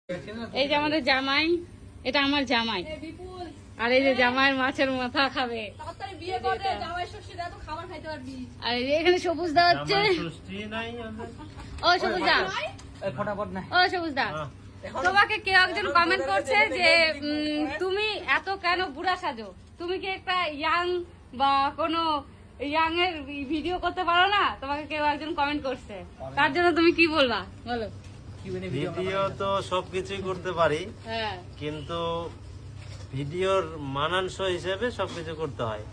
এই যে আমাদের জামাই, এটা আমার জামাই, আর এই যে জামাইয়ের মাছের মাথা খাবে। আর এই যে এখানে সবুজ দা হচ্ছে, ও সবুজ দা, ও সবুজ দা, তোমাকে কেউ একজন কমেন্ট করছে যে তুমি এত কেন বুড়া সাজো, তুমি কি একটা ইয়াং বা কোনো ইয়াং এর ভিডিও করতে পারো না? তোমাকে কেউ একজন কমেন্ট করছে, তার জন্য তুমি কি বলবা বলো? ভিডিও তো সবকিছুই করতে পারি, কিন্তু ভিডিওর মানানসই হিসেবে সবকিছু করতে হয়।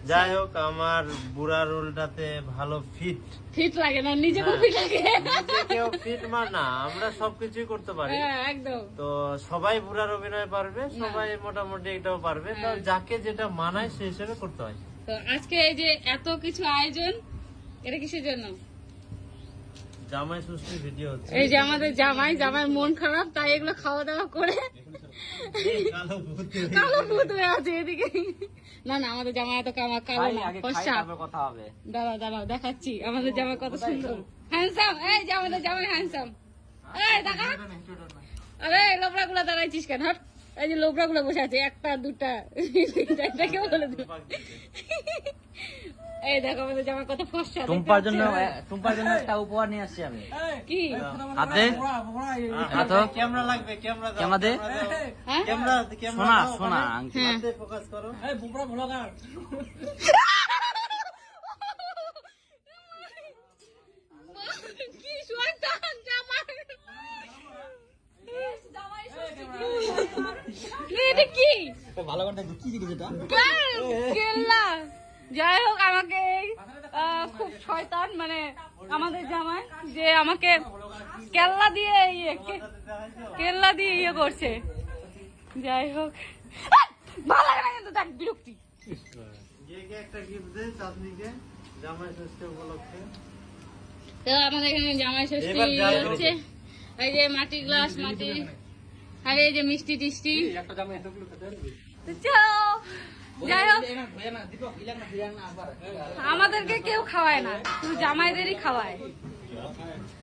যাই হোক, আমার বুড়া রোলটাতে ভালো ফিট লাগে না, নিজেকেও ফিট লাগে, নিজেকেও ফিট না, আমরা সবকিছুই করতে পারি। একদম। তো সবাই বুড়ার অভিনয় পারবে, সবাই মোটামুটি এটাও পারবে, তো যাকে যেটা মানায় সেই হিসেবে করতে হয়। তো আজকে এই যে এত কিছু আয়োজন, এটা কিসের জন্য? জামাই ষষ্ঠী ভিডিও হচ্ছে। এই যে আমাদের জামাই মন খারাপ, তাই এগুলো খাওয়া দাওয়া করে কালো ভূত হয়ে আছে এদিকে। না না, আমাদের জামাই এত কালো না, ফর্সা। দাঁড়াও দেখাচ্ছি আমাদের জামাই কত সুন্দর, হ্যান্ডসাম। এই যে আমাদের জামাই হ্যান্ডসাম। এই দেখা, আরে লোবরা গুলা দাঁড়াইছিস কেন? হট, এই যে লোবরা গুলা বসে আছে, একটা দুটা তিনটা, কেউ বলে দিল। এই দেখো আমাদের জামা কত ফর্সা। টুম্পার জন্য একটা উপহার নিয়ে আসছি আমি। কি হাতে হাতে ক্যামেরা লাগবে, ক্যামেরা দে। ক্যামেরা সোনা হাতে ফোকাস করো। এই বুবরা ব্লগার। কি শয়তান জামাই, এটা কি ভালো করে দেখ কি জিনিস এটা? কেল্লা। যাই হোক, আমাকে খুব শয়তান মানে আমাদের জামাই, যে আমাকে কেল্লা দিয়ে ইয়ে করছে। যাই হোক, ভালো লাগে না কিন্তু, দেখ বিরক্তি। একটা গিফট দে চাঁদনিকে জামাই ষষ্ঠী উপলক্ষে। তো আমাদের এখানে জামাই ষষ্ঠী হচ্ছে, এই যে মাটির গ্লাস, মাটি, আর এই যে মিষ্টি টিষ্টি। যাই হোক, আমাদেরকে কেউ খাওয়ায় না, শুধু জামাইদেরই খাওয়ায়।